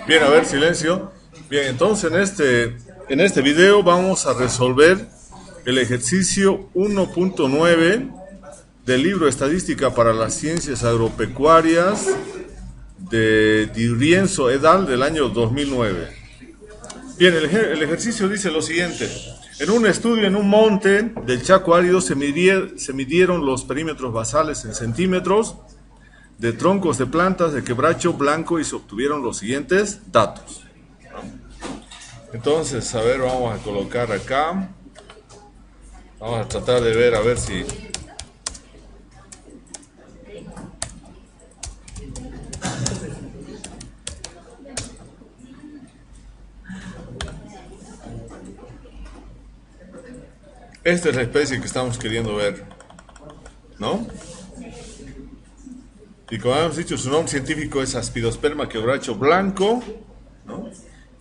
Bien, a ver, silencio. Bien, entonces en este video vamos a resolver el ejercicio 1.9 del libro Estadística para las Ciencias Agropecuarias de Di Rienzo et al. Del año 2009. Bien, el ejercicio dice lo siguiente. En un estudio en un monte del Chaco árido se midieron los perímetros basales en centímetros de troncos de plantas de quebracho blanco y se obtuvieron los siguientes datos. Entonces, a ver, vamos a colocar acá. Vamos a tratar de ver, a ver si... Esta es la especie que estamos queriendo ver, ¿no? Y como hemos dicho, su nombre científico es Aspidosperma quebracho blanco, ¿no?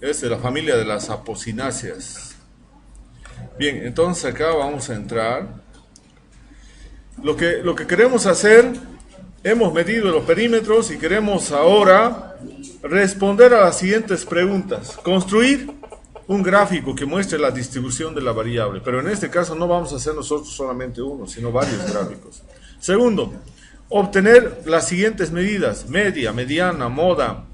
Es de la familia de las apocináceas. Bien, entonces acá vamos a entrar. Lo que queremos hacer, hemos medido los perímetros y queremos ahora responder a las siguientes preguntas. Construir un gráfico que muestre la distribución de la variable, pero en este caso no vamos a hacer nosotros solamente uno, sino varios gráficos. Segundo, obtener las siguientes medidas: media, mediana, moda,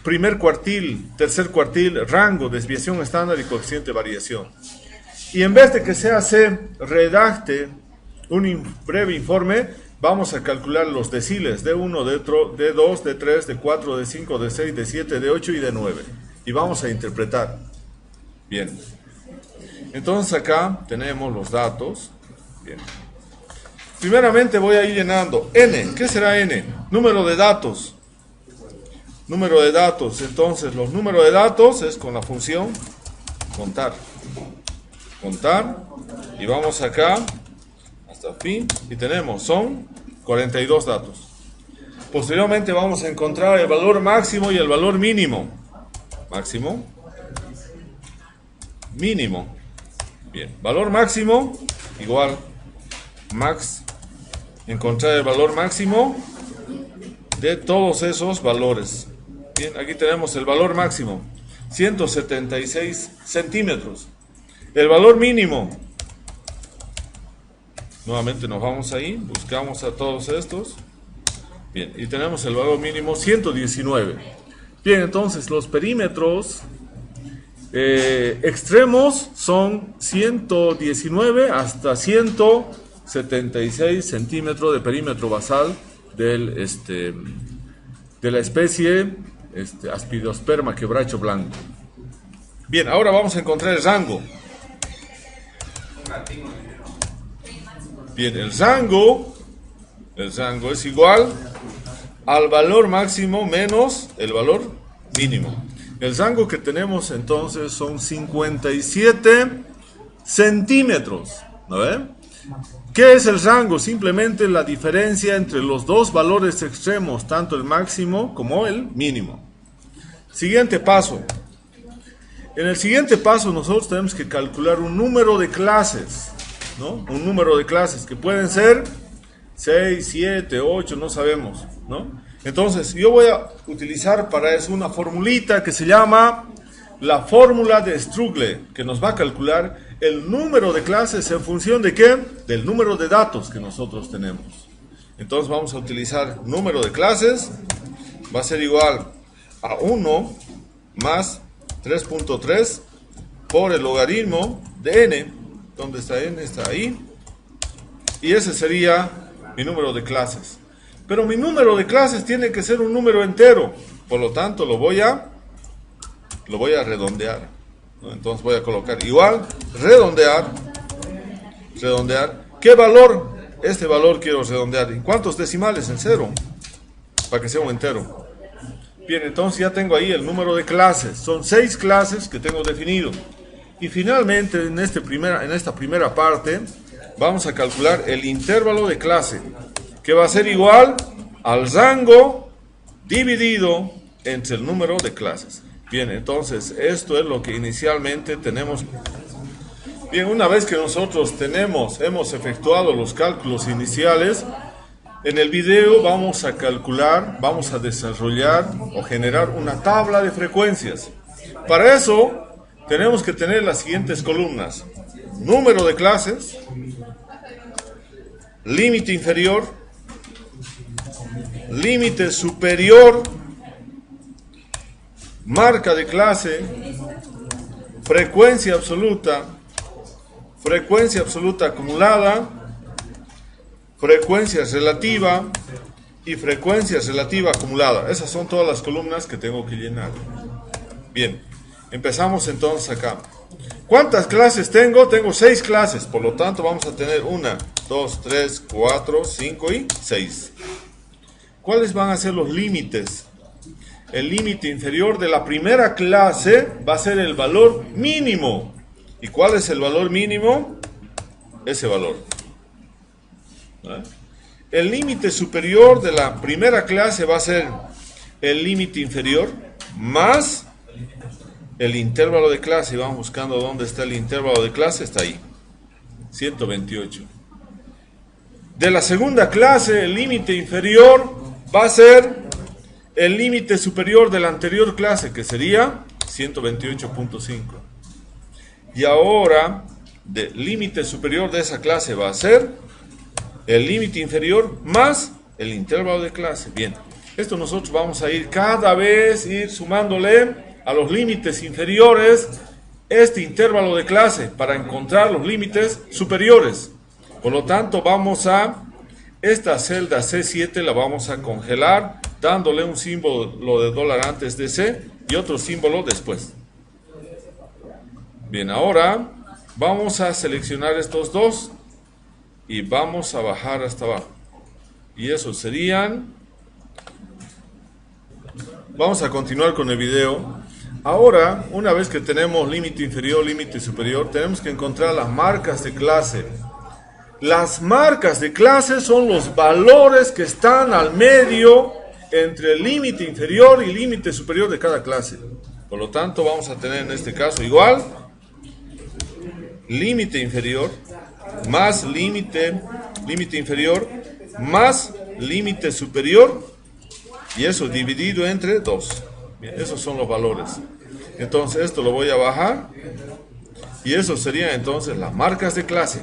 primer cuartil, tercer cuartil, rango, desviación estándar y coeficiente de variación. Y en vez de que sea se redacte un breve informe, vamos a calcular los deciles D1, D2, D3, D4, D5, D6, D7, D8 y D9. Y vamos a interpretar. Bien. Entonces acá tenemos los datos. Bien. Primeramente voy a ir llenando n. ¿Qué será n? Número de datos. Número de datos. Entonces los números de datos es con la función contar. Contar. Y vamos acá hasta fin. Y tenemos, son 42 datos. Posteriormente vamos a encontrar el valor máximo y el valor mínimo. Máximo. Mínimo. Bien. Valor máximo igual. Max. Encontrar el valor máximo de todos esos valores. Bien, aquí tenemos el valor máximo, 176 centímetros. El valor mínimo, nuevamente nos vamos ahí, buscamos a todos estos. Bien, y tenemos el valor mínimo, 119. Bien, entonces los perímetros extremos son 119 hasta 176 centímetros de perímetro basal de la especie Aspidosperma quebracho blanco. Bien, ahora vamos a encontrar el rango. Bien, el rango es igual al valor máximo menos el valor mínimo. El rango que tenemos entonces son 57 centímetros, ¿no ven? ¿Qué es el rango? Simplemente la diferencia entre los dos valores extremos, tanto el máximo como el mínimo. Siguiente paso. En el siguiente paso nosotros tenemos que calcular un número de clases, ¿no? Un número de clases que pueden ser 6, 7, 8, no sabemos, ¿no? Entonces yo voy a utilizar para eso una formulita que se llama la fórmula de Strugle, que nos va a calcular el número de clases en función de ¿qué? Del número de datos que nosotros tenemos. Entonces vamos a utilizar número de clases, va a ser igual a 1 más 3.3 por el logaritmo de n. ¿Dónde está n? Está ahí. Y ese sería mi número de clases. Pero mi número de clases tiene que ser un número entero. Por lo tanto, lo voy a redondear, ¿no? Entonces voy a colocar igual, redondear. ¿Qué valor? Este valor quiero redondear. ¿En cuántos decimales? En 0, para que sea un entero. Bien, entonces ya tengo ahí el número de clases. Son 6 clases que tengo definido. Y finalmente, en esta primera parte, vamos a calcular el intervalo de clase, que va a ser igual al rango dividido entre el número de clases. Bien, entonces esto es lo que inicialmente tenemos. Bien, una vez que nosotros hemos efectuado los cálculos iniciales, En el video vamos a calcular, vamos a desarrollar o generar una tabla de frecuencias. Para eso tenemos que tener las siguientes columnas: número de clases, límite inferior, límite superior, marca de clase, frecuencia absoluta acumulada, frecuencia relativa y frecuencia relativa acumulada. Esas son todas las columnas que tengo que llenar. Bien, empezamos entonces acá. ¿Cuántas clases tengo? Tengo 6 clases, por lo tanto vamos a tener 1, 2, 3, 4, 5 y 6. ¿Cuáles van a ser los límites? El límite inferior de la primera clase va a ser el valor mínimo. ¿Y cuál es el valor mínimo? Ese valor. El límite superior de la primera clase va a ser el límite inferior más el intervalo de clase. Vamos buscando dónde está el intervalo de clase. Está ahí, 128. De la segunda clase, el límite inferior va a ser el límite superior de la anterior clase, que sería 128.5. Y ahora, el límite superior de esa clase va a ser el límite inferior más el intervalo de clase. Bien, esto nosotros vamos a ir cada vez sumándole a los límites inferiores este intervalo de clase para encontrar los límites superiores. Por lo tanto, vamos a esta celda C7 la vamos a congelar dándole un símbolo de dólar antes de C y otro símbolo después. Bien, ahora vamos a seleccionar estos dos y vamos a bajar hasta abajo. Y eso serían... Vamos a continuar con el video. Ahora, una vez que tenemos límite inferior, límite superior, tenemos que encontrar las marcas de clase. Las marcas de clase son los valores que están al medio entre el límite inferior y límite superior de cada clase. Por lo tanto, vamos a tener en este caso igual límite inferior más límite inferior más límite superior, y eso dividido entre 2. Bien, esos son los valores. Entonces esto lo voy a bajar y eso serían entonces las marcas de clase.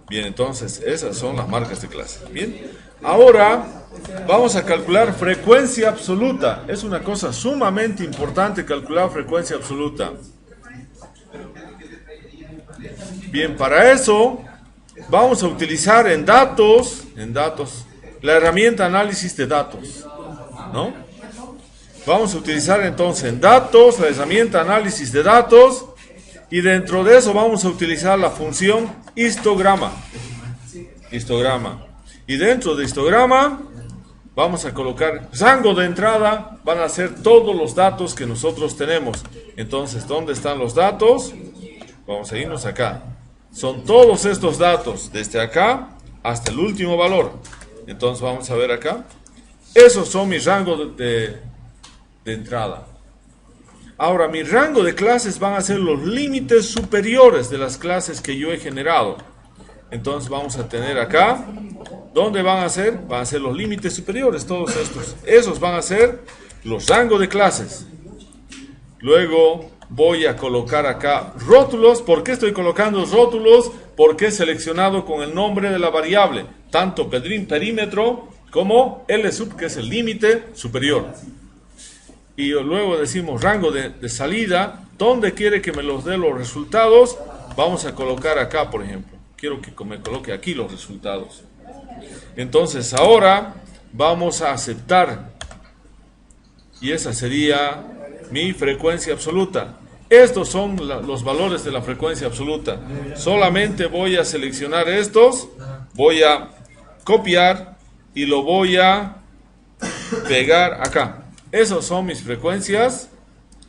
Bien, entonces esas son las marcas de clase. Bien, ahora vamos a calcular frecuencia absoluta. Es una cosa sumamente importante calcular frecuencia absoluta. Bien, para eso vamos a utilizar en datos, la herramienta análisis de datos, ¿no? Vamos a utilizar entonces en datos la herramienta análisis de datos, y dentro de eso vamos a utilizar la función histograma. Y dentro de histograma vamos a colocar rango de entrada, van a ser todos los datos que nosotros tenemos. Entonces, ¿dónde están los datos? Vamos a irnos acá. Son todos estos datos, desde acá hasta el último valor. Entonces vamos a ver acá. Esos son mis rangos de entrada. Ahora, mi rango de clases van a ser los límites superiores de las clases que yo he generado. Entonces vamos a tener acá, ¿dónde van a ser? Van a ser los límites superiores, todos estos. Esos van a ser los rangos de clases. Luego voy a colocar acá rótulos. ¿Por qué estoy colocando rótulos? Porque he seleccionado con el nombre de la variable, tanto perímetro como L sub, que es el límite superior. Y luego decimos rango de salida. ¿Dónde quiere que me los dé los resultados? Vamos a colocar acá, por ejemplo. Quiero que me coloque aquí los resultados. Entonces ahora vamos a aceptar. Y esa sería mi frecuencia absoluta. Estos son los valores de la frecuencia absoluta. Solamente voy a seleccionar estos. Voy a copiar y lo voy a pegar acá. Esas son mis frecuencias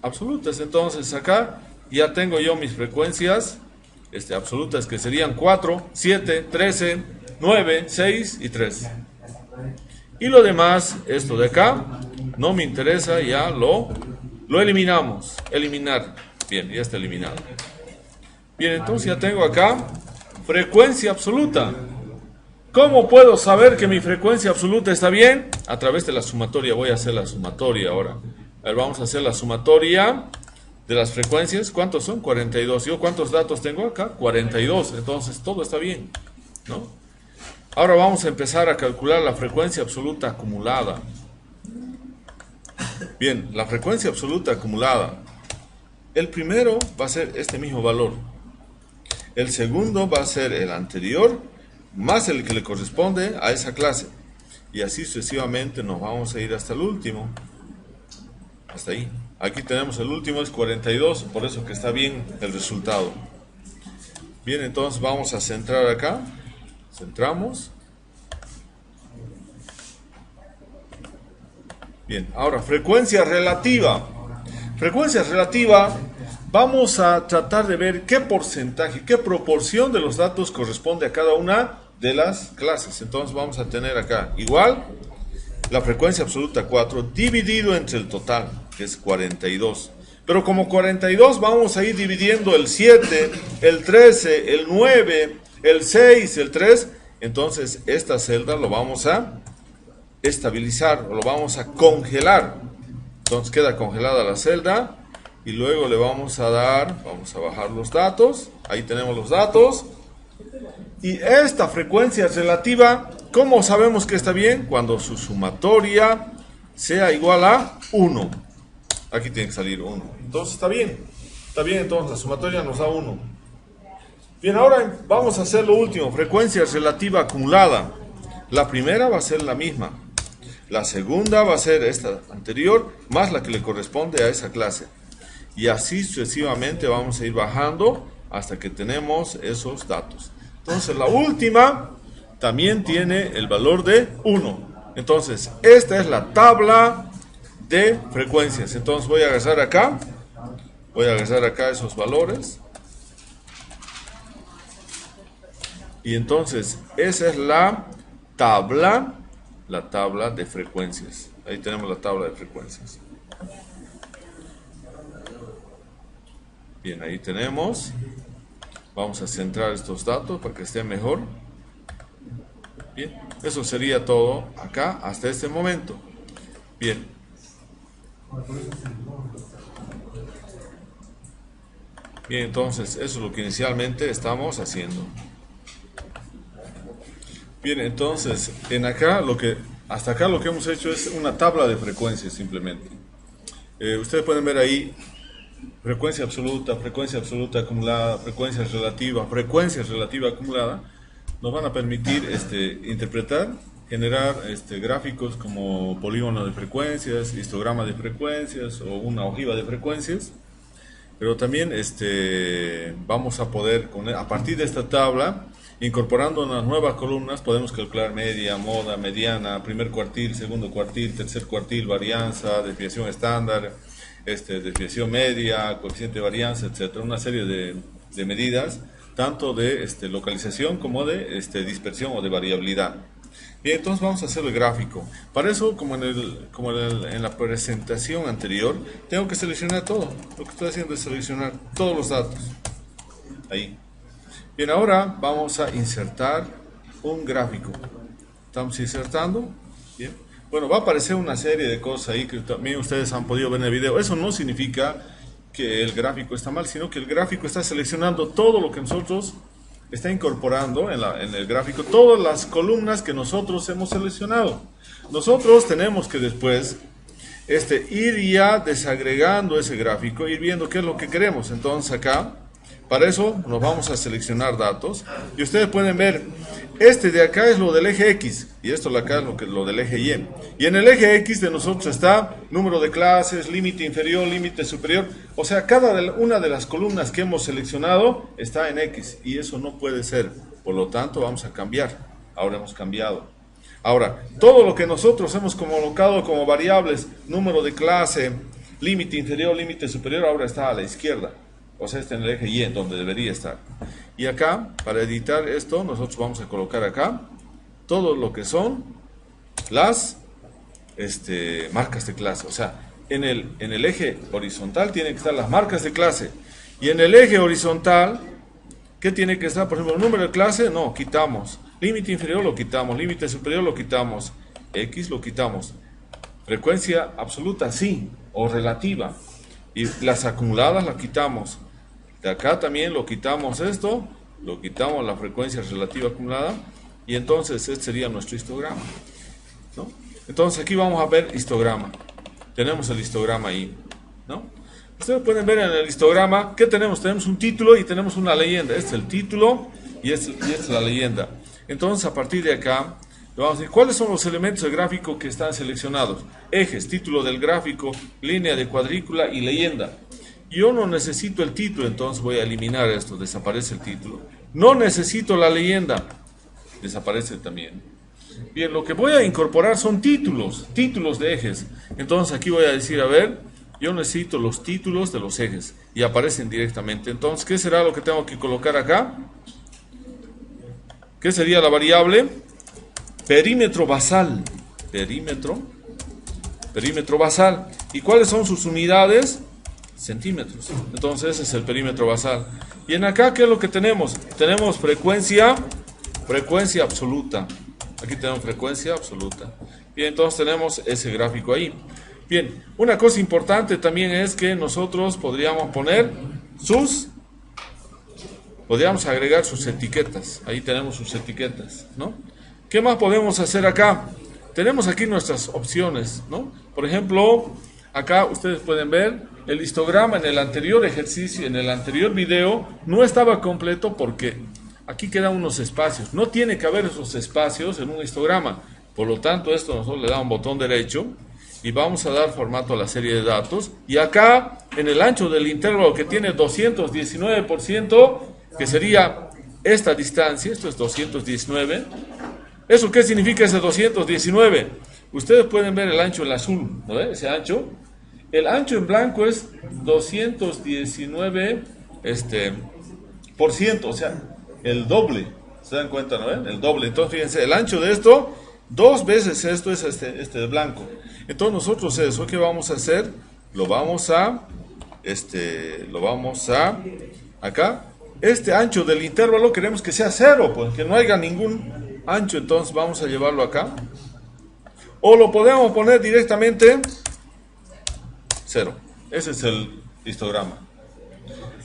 absolutas. Entonces acá ya tengo yo mis frecuencias absolutas, que serían 4, 7, 13, 9, 6 y 3. Y lo demás, esto de acá, no me interesa, ya lo eliminamos. Eliminar. Bien, ya está eliminado. Bien, entonces ya tengo acá frecuencia absoluta. ¿Cómo puedo saber que mi frecuencia absoluta está bien? A través de la sumatoria. Voy a hacer la sumatoria ahora. A ver, vamos a hacer la sumatoria de las frecuencias. ¿Cuántos son? 42. ¿Yo cuántos datos tengo acá? 42. Entonces todo está bien, ¿no? Ahora vamos a empezar a calcular la frecuencia absoluta acumulada. Bien, la frecuencia absoluta acumulada. El primero va a ser este mismo valor. El segundo va a ser el anterior más el que le corresponde a esa clase. Y así sucesivamente nos vamos a ir hasta el último. Hasta ahí. Aquí tenemos el último, es 42, por eso que está bien el resultado. Bien, entonces vamos a centrar acá. Centramos. Bien, ahora frecuencia relativa. Frecuencia relativa, vamos a tratar de ver qué porcentaje, qué proporción de los datos corresponde a cada una de las clases. Entonces vamos a tener acá igual la frecuencia absoluta 4 dividido entre el total, que es 42. Pero como 42 vamos a ir dividiendo el 7, el 13, el 9, el 6, el 3. Entonces esta celda lo vamos a estabilizar o lo vamos a congelar. Entonces queda congelada la celda y luego le vamos a dar, vamos a bajar los datos. Ahí tenemos los datos. Y esta frecuencia relativa, ¿cómo sabemos que está bien? Cuando su sumatoria sea igual a 1. Aquí tiene que salir 1. Entonces está bien. Está bien, entonces la sumatoria nos da 1. Bien, ahora vamos a hacer lo último. Frecuencia relativa acumulada. La primera va a ser la misma. La segunda va a ser esta anterior más la que le corresponde a esa clase. Y así sucesivamente vamos a ir bajando hasta que tenemos esos datos. Entonces la última también tiene el valor de 1. Entonces esta es la tabla de frecuencias. Entonces voy a agarrar acá. Voy a agarrar acá esos valores. Y entonces esa es la tabla de frecuencias. Ahí tenemos la tabla de frecuencias. Bien, ahí tenemos. Vamos a centrar estos datos para que estén mejor. Bien, eso sería todo acá hasta este momento. Bien. Bien, entonces eso es lo que inicialmente estamos haciendo. Bien, entonces hasta acá lo que hemos hecho es una tabla de frecuencias simplemente. Ustedes pueden ver ahí frecuencia absoluta acumulada, frecuencia relativa acumulada. Nos van a permitir interpretar, generar gráficos como polígono de frecuencias, histograma de frecuencias o una ojiva de frecuencias. Pero también vamos a poder, a partir de esta tabla, incorporando unas nuevas columnas, podemos calcular media, moda, mediana, primer cuartil, segundo cuartil, tercer cuartil, varianza, desviación estándar, desviación media, coeficiente de varianza, etcétera. Una serie de medidas, tanto de localización como de dispersión o de variabilidad. Bien, entonces vamos a hacer el gráfico. Para eso, como en la presentación anterior, tengo que seleccionar todo. Lo que estoy haciendo es seleccionar todos los datos. Ahí. Bien, ahora vamos a insertar un gráfico. Estamos insertando. Bien. Bueno, va a aparecer una serie de cosas ahí que también ustedes han podido ver en el video. Eso no significa que el gráfico está mal, sino que el gráfico está seleccionando todo lo que nosotros está incorporando en el gráfico, todas las columnas que nosotros hemos seleccionado. Nosotros tenemos que después ir ya desagregando ese gráfico, ir viendo qué es lo que queremos. Entonces acá, para eso nos vamos a seleccionar datos y ustedes pueden ver, de acá es lo del eje X y esto de acá es lo del eje Y. Y en el eje X de nosotros está número de clases, límite inferior, límite superior. O sea, cada una de las columnas que hemos seleccionado está en X y eso no puede ser. Por lo tanto, vamos a cambiar. Ahora hemos cambiado. Ahora, todo lo que nosotros hemos colocado como variables, número de clase, límite inferior, límite superior, ahora está a la izquierda. O sea, está en el eje Y, donde debería estar. Y acá, para editar esto, nosotros vamos a colocar acá todo lo que son las marcas de clase. O sea, en el eje horizontal tienen que estar las marcas de clase. Y en el eje horizontal, ¿Qué tiene que estar? Por ejemplo, número de clase, no, quitamos. Límite inferior lo quitamos, límite superior lo quitamos, X lo quitamos. Frecuencia absoluta, sí, o relativa. Y las acumuladas las quitamos. De acá también lo quitamos esto, lo quitamos la frecuencia relativa acumulada, y entonces este sería nuestro histograma, ¿no? Entonces aquí vamos a ver histograma. Tenemos el histograma ahí, ¿no? Ustedes pueden ver en el histograma, ¿qué tenemos? Tenemos un título y tenemos una leyenda. Este es el título y esta es la leyenda. Entonces, a partir de acá, le vamos a decir, ¿cuáles son los elementos del gráfico que están seleccionados? Ejes, título del gráfico, línea de cuadrícula y leyenda. Yo no necesito el título, entonces voy a eliminar esto, desaparece el título. No necesito la leyenda, desaparece también. Bien, lo que voy a incorporar son títulos de ejes. Entonces aquí voy a decir, a ver, yo necesito los títulos de los ejes y aparecen directamente. Entonces, ¿qué será lo que tengo que colocar acá? ¿Qué sería la variable? Perímetro basal. Perímetro basal. ¿Y cuáles son sus unidades? Centímetros. Entonces, ese es el perímetro basal. Y en acá, ¿qué es lo que tenemos? Tenemos frecuencia absoluta. Aquí tenemos frecuencia absoluta. Y entonces tenemos ese gráfico ahí. Bien, una cosa importante también es que nosotros podríamos agregar sus etiquetas. Ahí tenemos sus etiquetas, ¿no? ¿Qué más podemos hacer acá? Tenemos aquí nuestras opciones, ¿no? Por ejemplo, acá ustedes pueden ver el histograma en el anterior ejercicio, en el anterior video, no estaba completo porque aquí quedan unos espacios. No tiene que haber esos espacios en un histograma. Por lo tanto, esto nosotros le damos un botón derecho y vamos a dar formato a la serie de datos. Y acá, en el ancho del intervalo que tiene 219%, que sería esta distancia, esto es 219. ¿Eso qué significa ese 219? Ustedes pueden ver el ancho en azul, ¿no? Ese ancho. El ancho en blanco es 219, por ciento, o sea, el doble. ¿Se dan cuenta, no? El doble. Entonces, fíjense, el ancho de esto, 2 veces esto es este de blanco. Entonces, nosotros eso, ¿qué vamos a hacer? Acá, este ancho del intervalo queremos que sea 0, pues que no haya ningún ancho, entonces vamos a llevarlo acá. O lo podemos poner directamente 0. Ese es el histograma.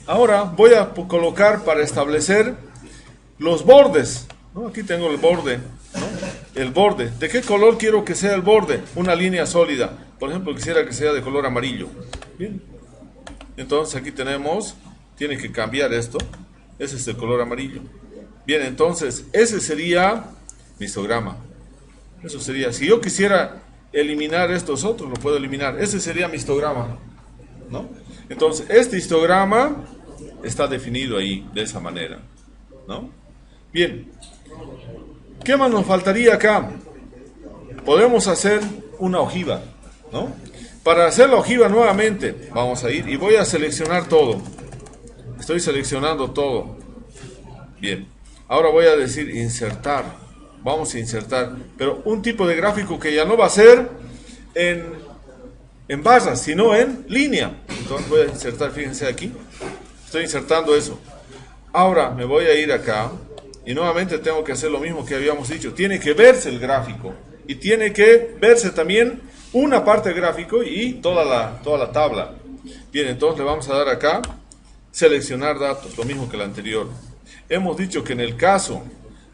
Ahora voy a colocar para establecer los bordes, ¿no? Aquí tengo el borde, ¿no? El borde. ¿De qué color quiero que sea el borde? Una línea sólida. Por ejemplo, quisiera que sea de color amarillo. Bien. Entonces aquí tenemos, tiene que cambiar esto. Ese es el color amarillo. Bien, entonces ese sería mi histograma. Eso sería, si yo quisiera eliminar estos otros, lo puedo eliminar. Ese sería mi histograma, ¿no? Entonces, este histograma está definido ahí, de esa manera, ¿no? Bien, ¿qué más nos faltaría acá? Podemos hacer una ojiva, ¿no? Para hacer la ojiva nuevamente, vamos a ir y voy a seleccionar todo. Estoy seleccionando todo. Bien, ahora voy a decir insertar. Vamos a insertar, pero un tipo de gráfico que ya no va a ser en barras, sino en línea. Entonces voy a insertar, fíjense aquí, estoy insertando eso. Ahora me voy a ir acá y nuevamente tengo que hacer lo mismo que habíamos dicho. Tiene que verse el gráfico y tiene que verse también una parte del gráfico y toda la tabla. Bien, entonces le vamos a dar acá, seleccionar datos, lo mismo que el anterior. Hemos dicho que en el caso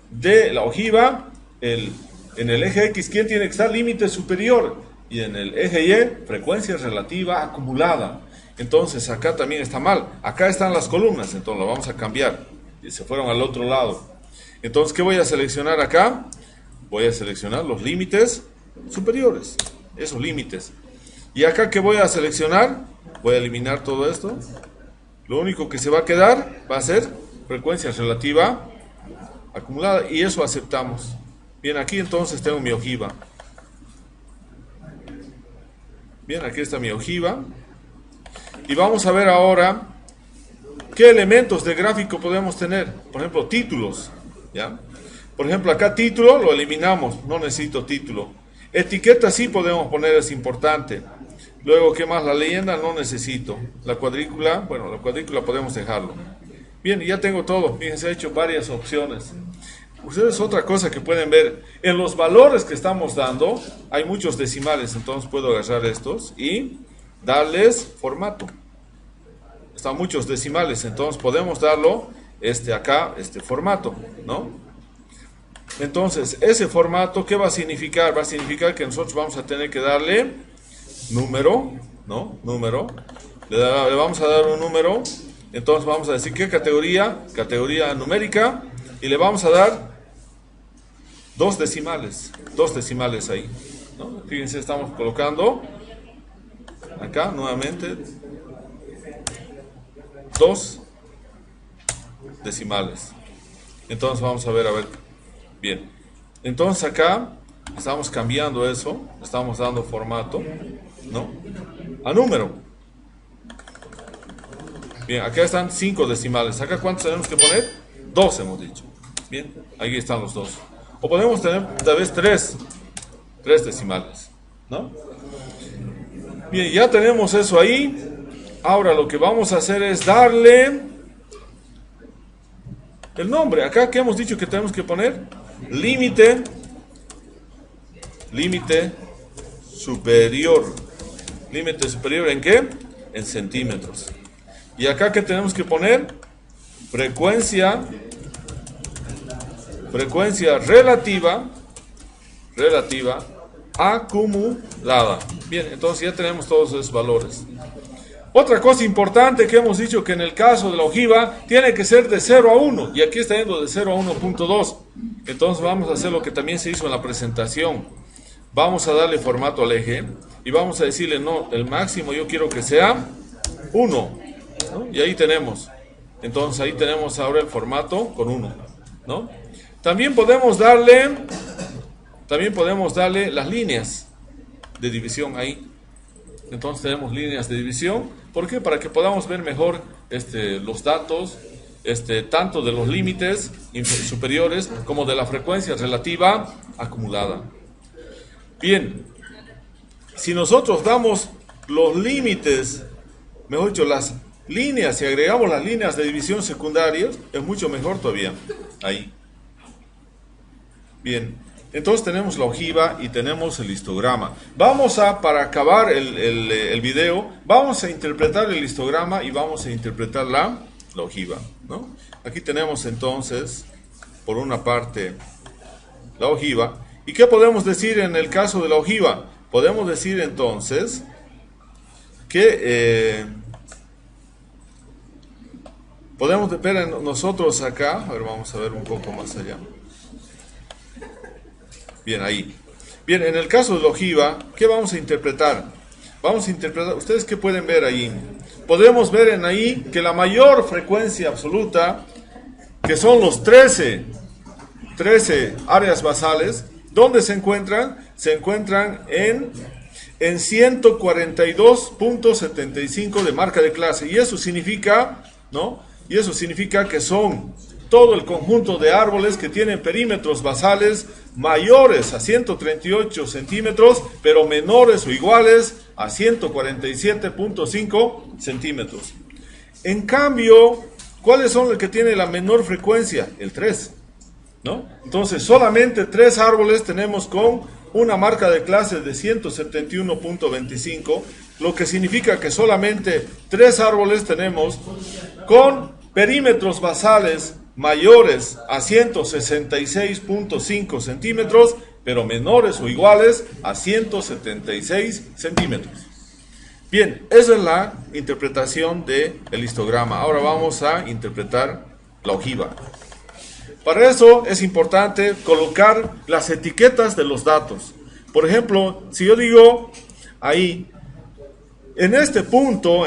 de la ojiva, en el eje X, ¿quién tiene que estar? Límite superior. Y en el eje Y, frecuencia relativa acumulada. Entonces acá también está mal. Acá están las columnas, entonces lo vamos a cambiar. Y se fueron al otro lado. Entonces, ¿qué voy a seleccionar acá? Voy a seleccionar los límites superiores. Esos límites. Y acá, ¿qué voy a seleccionar? Voy a eliminar todo esto. Lo único que se va a quedar va a ser frecuencia relativa acumulada, y eso aceptamos. Bien, aquí entonces tengo mi ojiva. Bien, aquí está mi ojiva. Y vamos a ver ahora qué elementos de gráfico podemos tener. Por ejemplo, títulos, ¿ya? Por ejemplo, acá título lo eliminamos, no necesito título. Etiqueta sí podemos poner, es importante. Luego, ¿qué más? La leyenda no necesito. La cuadrícula, bueno, la cuadrícula podemos dejarlo. Bien, ya tengo todo. Fíjense, he hecho varias opciones. Ustedes otra cosa que pueden ver, en los valores que estamos dando, hay muchos decimales, entonces puedo agarrar estos y darles formato. Están muchos decimales, entonces podemos darlo acá, formato, ¿no? Entonces, ese formato, ¿qué va a significar? Va a significar que nosotros vamos a tener que darle número, ¿no? Número. Le vamos a dar un número. Entonces vamos a decir qué categoría, categoría numérica, y le vamos a dar dos decimales ahí, ¿no? Fíjense, estamos colocando acá nuevamente dos decimales. Entonces vamos a ver, bien. Entonces acá estamos cambiando eso, estamos dando formato, ¿no? A número. Bien, acá están 5 decimales. ¿Acá cuántos tenemos que poner? 2 hemos dicho. Bien, ahí están los 2. O podemos tener tal vez 3 decimales, ¿no? Bien, ya tenemos eso ahí. Ahora lo que vamos a hacer es darle el nombre. Acá, ¿qué hemos dicho que tenemos que poner? Límite superior. ¿Límite superior en qué? En centímetros. Y acá, ¿qué tenemos que poner? Frecuencia relativa acumulada. Bien, entonces ya tenemos todos esos valores. Otra cosa importante que hemos dicho que en el caso de la ojiva tiene que ser de 0 a 1. Y aquí está yendo de 0 a 1.2. Entonces vamos a hacer lo que también se hizo en la presentación. Vamos a darle formato al eje y vamos a decirle, no, el máximo yo quiero que sea 1. ¿No? Y ahí tenemos, entonces ahí tenemos ahora el formato con 1, ¿no? También podemos darle las líneas de división ahí. Entonces tenemos líneas de división. ¿Por qué? Para que podamos ver mejor los datos, tanto de los límites superiores como de la frecuencia relativa acumulada. Bien, si nosotros damos los límites, mejor dicho, las líneas, si agregamos las líneas de división secundarias, es mucho mejor todavía. Ahí. Bien, entonces tenemos la ojiva y tenemos el histograma. Vamos a, para acabar el video, vamos a interpretar el histograma y vamos a interpretar la ojiva, ¿no? Aquí tenemos entonces, por una parte, la ojiva. ¿Y qué podemos decir en el caso de la ojiva? Podemos decir entonces que podemos ver nosotros acá, a ver, vamos a ver un poco más allá. Bien, ahí. Bien, en el caso de la ojiva, ¿qué vamos a interpretar? Vamos a interpretar, ¿ustedes qué pueden ver ahí? Podemos ver en ahí que la mayor frecuencia absoluta, que son los 13 áreas basales, ¿dónde se encuentran? Se encuentran en 142.75 de marca de clase. Y eso significa, ¿no? Y eso significa que son todo el conjunto de árboles que tienen perímetros basales mayores a 138 centímetros, pero menores o iguales a 147.5 centímetros. En cambio, ¿cuáles son los que tienen la menor frecuencia? El 3, ¿no? Entonces, solamente 3 árboles tenemos con una marca de clase de 171.25, lo que significa que solamente 3 árboles tenemos con perímetros basales mayores a 166.5 centímetros, pero menores o iguales a 176 centímetros. Bien, esa es la interpretación del histograma. Ahora vamos a interpretar la ojiva. Para eso es importante colocar las etiquetas de los datos. Por ejemplo, si yo digo ahí, en este punto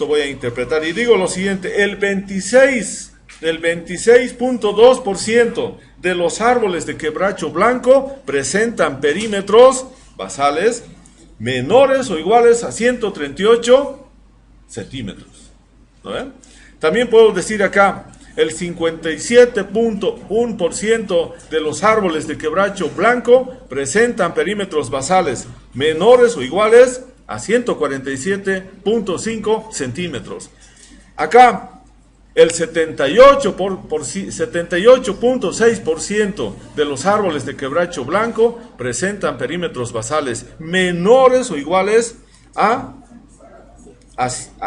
voy a interpretar y digo lo siguiente: el 26.2% de los árboles de quebracho blanco presentan perímetros basales menores o iguales a 138 centímetros. ¿No ven? También puedo decir acá, el 57.1% de los árboles de quebracho blanco presentan perímetros basales menores o iguales a 147.5 centímetros. Acá, el 78.6% de los árboles de quebracho blanco presentan perímetros basales menores o iguales a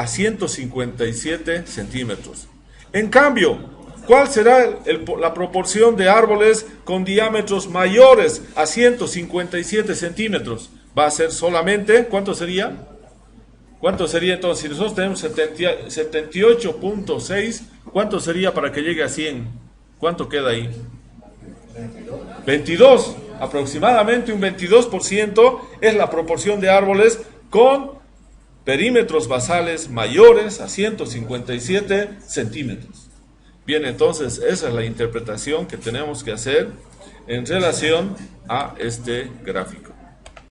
157 centímetros. En cambio, ¿cuál será la proporción de árboles con diámetros mayores a 157 centímetros? Va a ser solamente, ¿cuánto sería? ¿Cuánto sería entonces? Si nosotros tenemos 78.6, ¿cuánto sería para que llegue a 100? ¿Cuánto queda ahí? 22. Aproximadamente un 22% es la proporción de árboles con perímetros basales mayores a 157 centímetros. Bien, entonces esa es la interpretación que tenemos que hacer en relación a este gráfico.